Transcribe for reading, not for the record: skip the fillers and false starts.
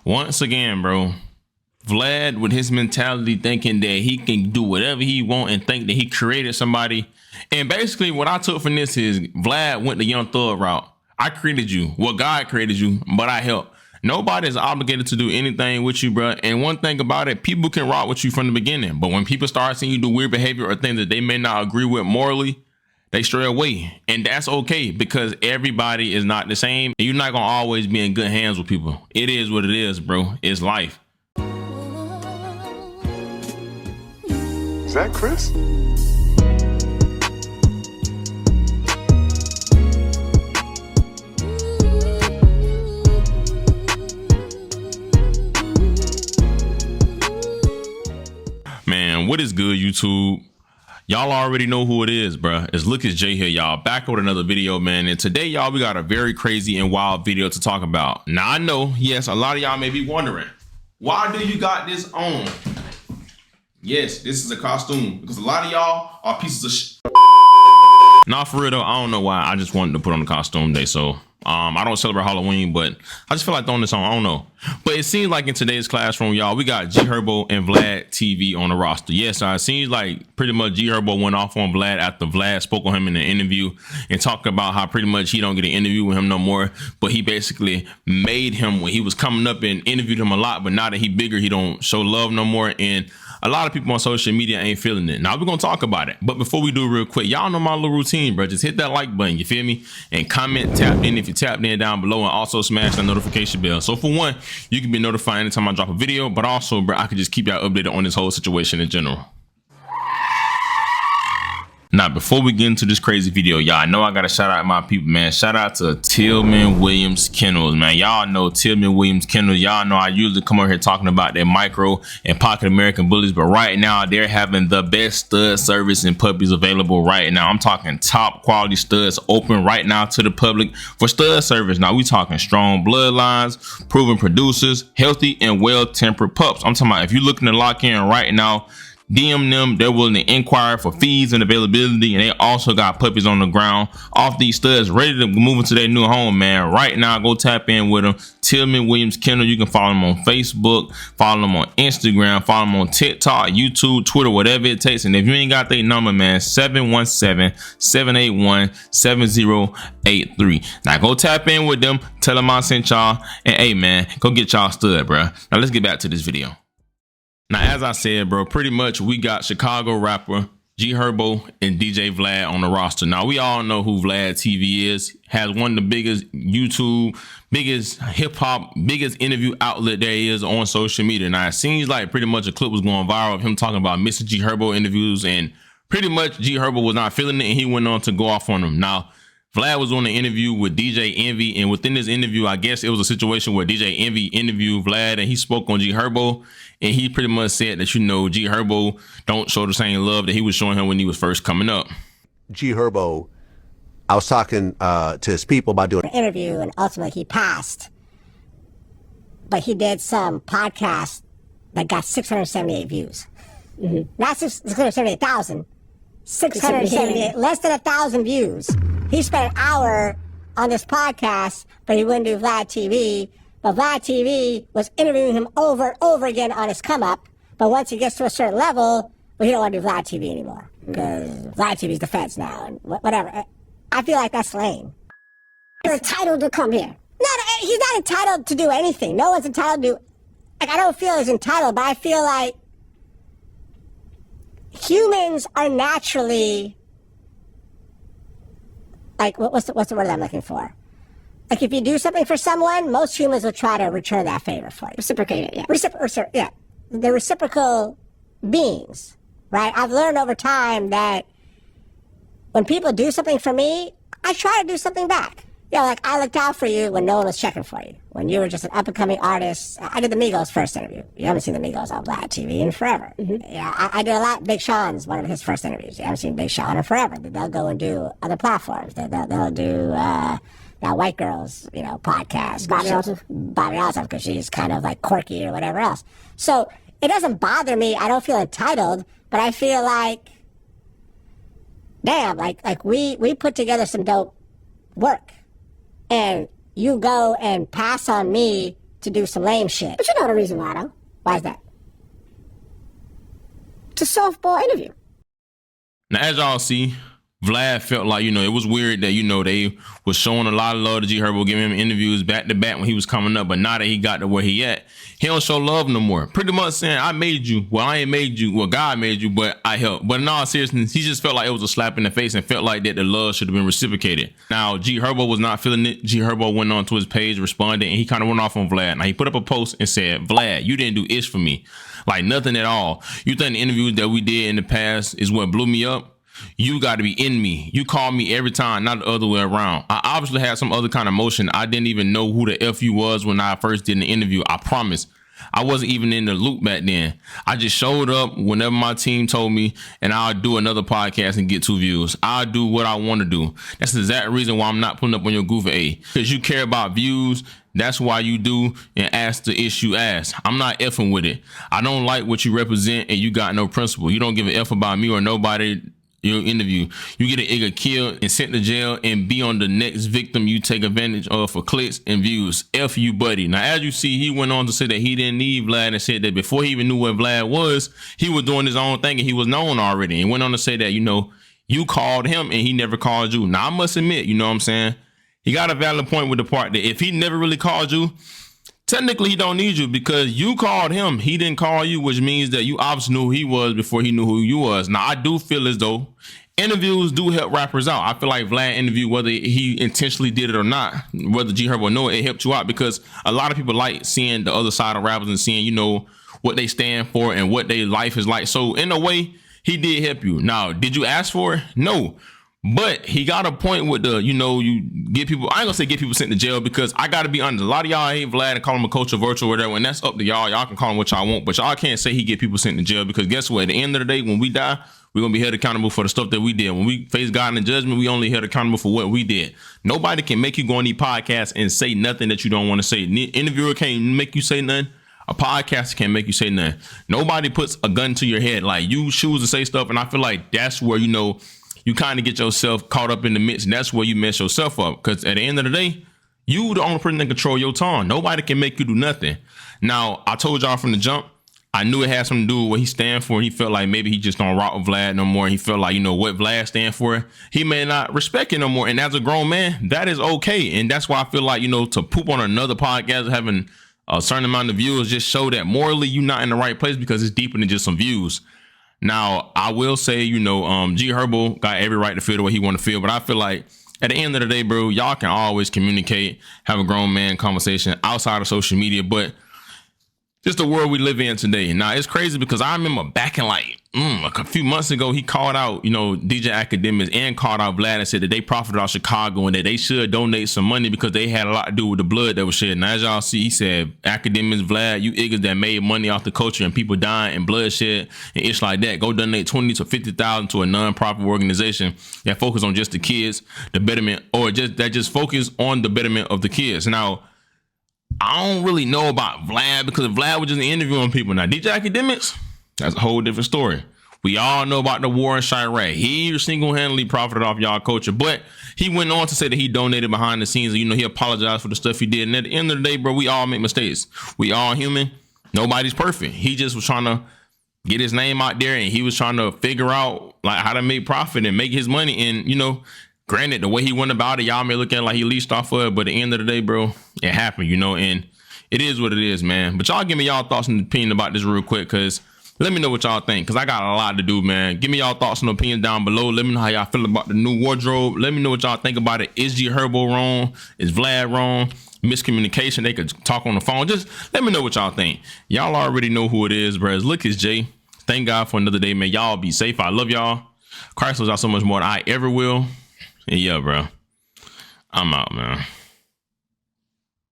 Once again, bro, Vlad with his mentality thinking that he can do whatever he want and think that he created somebody. And basically what I took from this is Vlad went the Young Thug route. I created you. Well, God created you, but I helped. Nobody is obligated to do anything with you, bro. And one thing about it, people can rock with you from the beginning. But when people start seeing you do weird behavior or things that they may not agree with morally, they stray away. And that's okay because everybody is not the same. And you're not going to always be in good hands with people. It is what it is, bro. It's life. Is that Chris? Man, what is good, YouTube? Y'all already know who it is, bruh. It's Lucas J here, y'all. Back with another video, man. And today, y'all, we got a very crazy and wild video to talk about. Now, I know, yes, a lot of y'all may be wondering, why do you got this on? Yes, this is a costume because a lot of y'all are pieces of shit. Nah, for real though, I don't know why. I just wanted to put on the costume day, so I don't celebrate Halloween, but I just feel like throwing this on. I don't know. But it seems like in today's classroom, y'all, we got G Herbo and Vlad TV on the roster. Yes, it seems like pretty much G Herbo went off on Vlad after Vlad spoke on him in an interview and talked about how pretty much he don't get an interview with him no more. But he basically made him when he was coming up and interviewed him a lot. But now that he bigger, he don't show love no more. And a lot of people on social media ain't feeling it. Now we're gonna talk about it. But before we do real quick, y'all know my little routine, bro. Just hit that like button, you feel me? And comment, tap in if you tapped in down below, and also smash that notification bell. So for one, you can be notified anytime I drop a video, but also, bro, I can just keep y'all updated on this whole situation in general. Now, before we get into this crazy video, y'all, I know I gotta shout out my people, man. Shout out to Tillman Williams Kennels, man. Y'all know Tillman Williams Kennels. Y'all know I usually come over here talking about their micro and pocket American bullies, but right now they're having the best stud service and puppies available right now. I'm talking top quality studs open right now to the public for stud service. Now we talking strong bloodlines, proven producers, healthy and well-tempered pups. I'm talking about if you're looking to lock in right now, DM them. They're willing to inquire for fees and availability, and they also got puppies on the ground off these studs ready to move into their new home, man. Right now, go tap in with them. Tillman Williams Kennel. You can follow them on Facebook, follow them on Instagram, follow them on TikTok, YouTube, Twitter, whatever it takes. And if you ain't got their number, man, 717-781-7083. Now go tap in with them, tell them I sent y'all, and hey, man, go get y'all stud, bro. Now let's get back to this video. Now, as I said, bro, pretty much we got Chicago rapper G Herbo and DJ Vlad on the roster. Now, we all know who Vlad TV is. Has one of the biggest YouTube, biggest hip hop, biggest interview outlet there is on social media. Now, it seems like pretty much a clip was going viral of him talking about Mr. G Herbo interviews, and pretty much G Herbo was not feeling it, and he went on to go off on him. Now, Vlad was on the interview with DJ Envy, and within this interview, I guess it was a situation where DJ Envy interviewed Vlad, and he spoke on G Herbo, and he pretty much said that, you know, G Herbo don't show the same love that he was showing him when he was first coming up. G Herbo, I was talking to his people about doing an interview, and ultimately he passed. But he did some podcast that got 678 views. Not 678,000. 678, less than 1,000 views. He spent an hour on this podcast, but he wouldn't do Vlad TV. But Vlad TV was interviewing him over and over again on his come up. But once he gets to a certain level, well, he don't want to do Vlad TV anymore because Vlad TV's the feds now and whatever. I feel like that's lame. You're entitled to come here. No, he's not entitled to do anything. No one's entitled to do. Like, I don't feel he's entitled, but I feel like humans are naturally, like, what's the word I'm looking for? Like, if you do something for someone, most humans will try to return that favor for you. Reciprocate it, yeah. Yeah. They're reciprocal beings, right? I've learned over time that when people do something for me, I try to do something back. Yeah, like, I looked out for you when no one was checking for you. When you were just an up-and-coming artist. I did the Migos first interview. You haven't seen the Migos on Vlad TV in forever. Yeah, I did a lot. Big Sean's one of his first interviews. You haven't seen Big Sean in forever. They'll go and do other platforms. They'll do that white girls, you know, podcast. Bobby Alsop, because she's kind of like quirky or whatever else. So it doesn't bother me. I don't feel entitled, but I feel like, damn, like we put together some dope work. And you go and pass on me to do some lame shit. But you know the reason why, though. Why is that? It's a softball interview. Now, as y'all see, Vlad felt like, it was weird that, they was showing a lot of love to G Herbo, giving him interviews back to back when he was coming up. But now that he got to where he at, he don't show love no more. Pretty much saying, I made you. Well, I ain't made you. Well, God made you, but I helped. But in all seriousness, he just felt like it was a slap in the face and felt like that the love should have been reciprocated. Now, G Herbo was not feeling it. G Herbo went on to his page, responded, and he kind of went off on Vlad. Now, he put up a post and said, Vlad, you didn't do ish for me. Like, nothing at all. You think the interviews that we did in the past is what blew me up? You got to be in me. You call me every time, not the other way around. I obviously had some other kind of emotion. I didn't even know who the F you was when I first did the interview. I promise. I wasn't even in the loop back then. I just showed up whenever my team told me, and I'll do another podcast and get 2 views. I'll do what I want to do. That's the exact reason why I'm not putting up on your goofy A. Because you care about views. That's why you do and ask the issue asked. I'm not effing with it. I don't like what you represent, and you got no principle. You don't give a F about me or nobody. Your interview, you get an nigga killed and sent to jail and be on the next victim you take advantage of for clicks and views. F you, buddy. Now, as you see, he went on to say that he didn't need Vlad and said that before he even knew what Vlad was, he was doing his own thing and he was known already. And went on to say that, you called him and he never called you. Now, I must admit, you know what I'm saying? He got a valid point with the part that if he never really called you, technically, he don't need you because you called him. He didn't call you, which means that you obviously knew who he was before he knew who you was. Now, I do feel as though interviews do help rappers out. I feel like Vlad interview, whether he intentionally did it or not, whether G Herbo know it helped you out because a lot of people like seeing the other side of rappers and seeing, what they stand for and what their life is like. So in a way, he did help you. Now, did you ask for it? No. But he got a point with the, you get people, I ain't gonna say get people sent to jail because I gotta be honest, a lot of y'all hate Vlad and call him a coach of virtual or whatever, and that's up to y'all. Y'all can call him what y'all want, but y'all can't say he get people sent to jail because guess what? At the end of the day, when we die, we're gonna be held accountable for the stuff that we did. When we face God in the judgment, we only held accountable for what we did. Nobody can make you go on these podcasts and say nothing that you don't want to say. Interviewer can't make you say nothing. A podcaster can't make you say nothing. Nobody puts a gun to your head. Like, you choose to say stuff, and I feel like that's where, you kind of get yourself caught up in the mix, and that's where you mess yourself up. Because at the end of the day, you the only person that control your tongue. Nobody can make you do nothing. Now, I told y'all from the jump, I knew it had something to do with what he stand for. He felt like maybe he just don't rock with Vlad no more. He felt like, what Vlad stand for, he may not respect it no more. And as a grown man, that is okay. And that's why I feel like, to poop on another podcast having a certain amount of views just show that morally you're not in the right place because it's deeper than just some views. Now, I will say, G Herbo got every right to feel the way he want to feel, but I feel like at the end of the day, bro, y'all can always communicate, have a grown man conversation outside of social media, but just the world we live in today. Now, it's crazy because I remember back in a few months ago, he called out, DJ Academics and called out Vlad and said that they profited out Chicago and that they should donate some money because they had a lot to do with the blood that was shed. Now, as y'all see, he said, Academics, Vlad, you niggas that made money off the culture and people dying and bloodshed and ish like that, go donate 20 to 50,000 to a non-profit organization that focus on just the kids, the betterment, or just focus on the betterment of the kids. Now, I don't really know about Vlad because Vlad was just interviewing people. Now, DJ Academics, that's a whole different story. We all know about the war in Chirac. He single-handedly profited off y'all culture, but he went on to say that he donated behind the scenes. And, he apologized for the stuff he did. And at the end of the day, bro, we all make mistakes. We all human. Nobody's perfect. He just was trying to get his name out there, and he was trying to figure out how to make profit and make his money. And, granted, the way he went about it, y'all may look at it like he leased off of it, but at the end of the day, bro, it happened, and it is what it is, man. But y'all give me y'all thoughts and opinion about this real quick, because let me know what y'all think, because I got a lot to do, man. Give me y'all thoughts and opinions down below. Let me know how y'all feel about the new wardrobe. Let me know what y'all think about it. Is G Herbo wrong? Is Vlad wrong? Miscommunication, they could talk on the phone. Just let me know what y'all think. Y'all already know who it is, bro. Look, it's Jay. Thank God for another day, man. Y'all be safe. I love y'all. Christ loves y'all so much more than I ever will. And yeah, bro, I'm out, man.